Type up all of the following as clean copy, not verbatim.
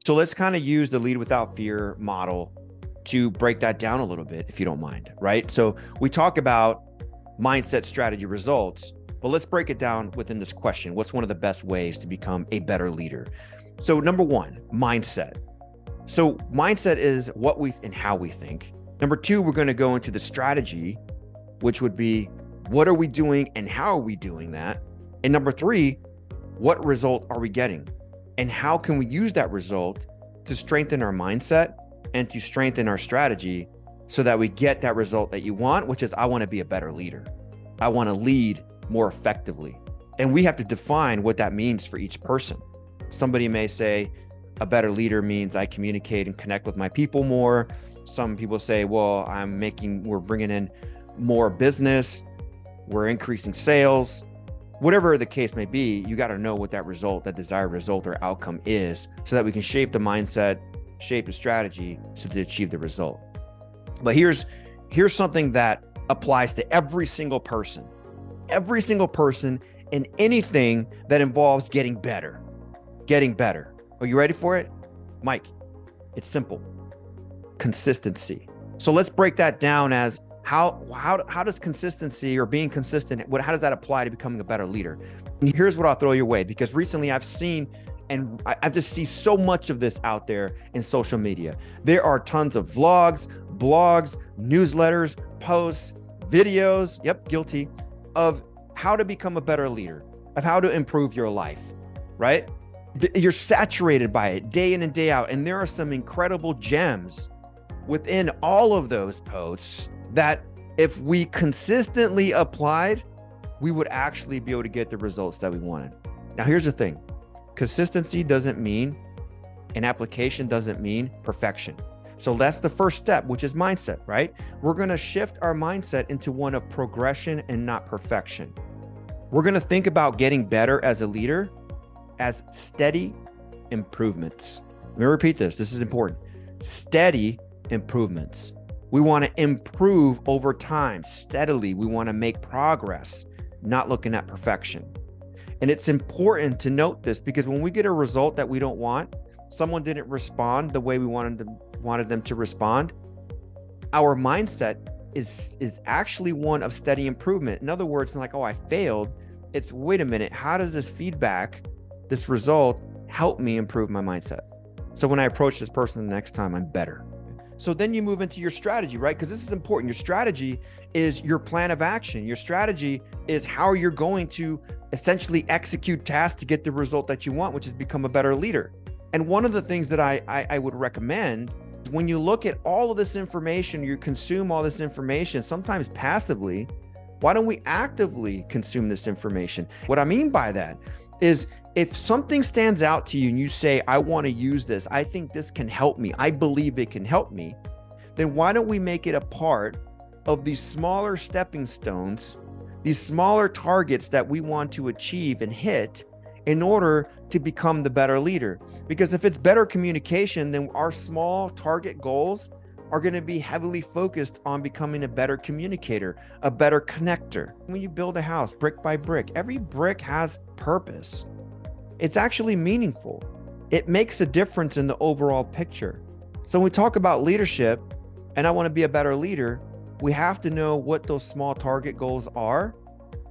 So let's kind of use the lead without fear model to break that down a little bit, if you don't mind, right? So we talk about mindset, strategy, results, but let's break it down within this question. What's one of the best ways to become a better leader? So number one, mindset. So mindset is what we and how we think. Number two, we're going to go into the strategy, which would be what are we doing and how are we doing that? And number three, what result are we getting? And how can we use that result to strengthen our mindset and to strengthen our strategy so that we get that result that you want, which is I want to be a better leader. I want to lead more effectively. And we have to define what that means for each person. Somebody may say a better leader means I communicate and connect with my people more. Some people say, well, we're bringing in more business, we're increasing sales. Whatever the case may be, you got to know what that result, that desired result or outcome is so that we can shape the mindset, shape the strategy so to achieve the result. But here's something that applies to every single person in anything that involves getting better. Are you ready for it? Mike, it's simple. Consistency. So let's break that down as how does consistency or being consistent, how does that apply to becoming a better leader? And here's what I'll throw your way, because recently I've seen, and I just see so much of this out there in social media. There are tons of vlogs, blogs, newsletters, posts, videos, yep, guilty, of how to become a better leader, of how to improve your life, right? You're saturated by it day in and day out. And there are some incredible gems within all of those posts that if we consistently applied, we would actually be able to get the results that we wanted. Now, here's the thing. Consistency doesn't mean, and application doesn't mean perfection. So that's the first step, which is mindset, right? We're going to shift our mindset into one of progression and not perfection. We're going to think about getting better as a leader as steady improvements. Let me repeat this. This is important. Steady improvements. We want to improve over time, steadily. We want to make progress, not looking at perfection. And it's important to note this because when we get a result that we don't want, someone didn't respond the way we wanted them to respond, our mindset is actually one of steady improvement. In other words, like, oh, I failed. It's, wait a minute, how does this feedback, this result, help me improve my mindset? So when I approach this person the next time, I'm better. So then you move into your strategy, right? Because this is important. Your strategy is your plan of action. Your strategy is how you're going to essentially execute tasks to get the result that you want, which is become a better leader. And one of the things that I would recommend is when you look at all of this information, you consume all this information, sometimes passively, why don't we actively consume this information? What I mean by that is if something stands out to you and you say, I want to use this, I think this can help me, I believe it can help me, then why don't we make it a part of these smaller stepping stones, these smaller targets that we want to achieve and hit in order to become the better leader? Because if it's better communication, then our small target goals are going to be heavily focused on becoming a better communicator, a better connector. When you build a house brick by brick, every brick has purpose. It's actually meaningful. It makes a difference in the overall picture. So when we talk about leadership and I want to be a better leader, we have to know what those small target goals are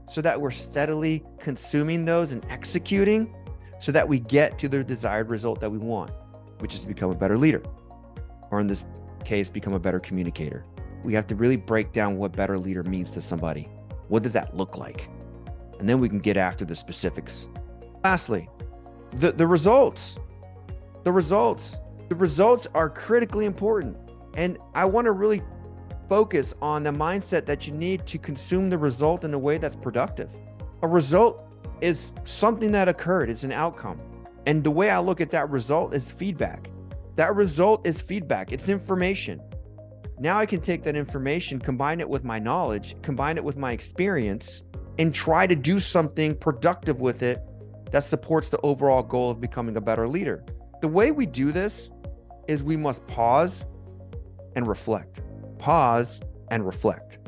so that we're steadily consuming those and executing so that we get to the desired result that we want, which is to become a better leader, or in this case, become a better communicator. We have to really break down what better leader means to somebody. What does that look like? And then we can get after the specifics. Lastly, the results are critically important. And I want to really focus on the mindset that you need to consume the result in a way that's productive. A result is something that occurred. It's an outcome. And the way I look at that result is feedback. That result is feedback. It's information. Now I can take that information, combine it with my knowledge, combine it with my experience, and try to do something productive with it that supports the overall goal of becoming a better leader. The way we do this is we must pause and reflect. Pause and reflect.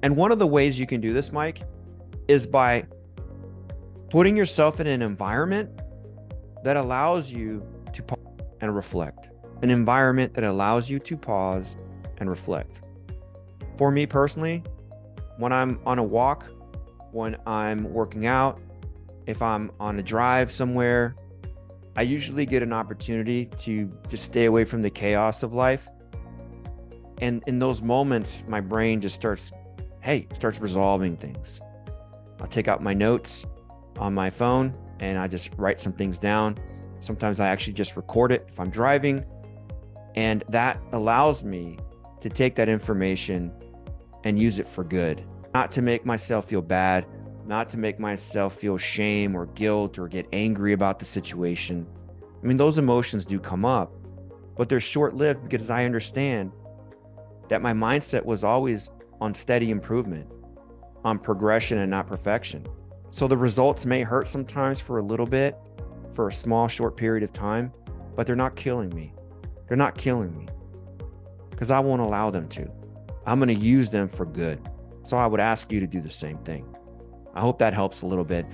And one of the ways you can do this, Mike, is by putting yourself in an environment that allows you to pause. and reflect. An environment that allows you to pause and reflect. For me personally, when I'm on a walk, when I'm working out, if I'm on a drive somewhere, I usually get an opportunity to just stay away from the chaos of life. And in those moments, my brain just starts resolving things. I'll take out my notes on my phone and I just write some things down. Sometimes I actually just record it if I'm driving. And that allows me to take that information and use it for good, not to make myself feel bad, not to make myself feel shame or guilt or get angry about the situation. I mean, those emotions do come up, but they're short-lived because I understand that my mindset was always on steady improvement, on progression and not perfection. So the results may hurt sometimes for a little bit, for a small, short period of time, but they're not killing me. They're not killing me because I won't allow them to. I'm going to use them for good. So I would ask you to do the same thing. I hope that helps a little bit.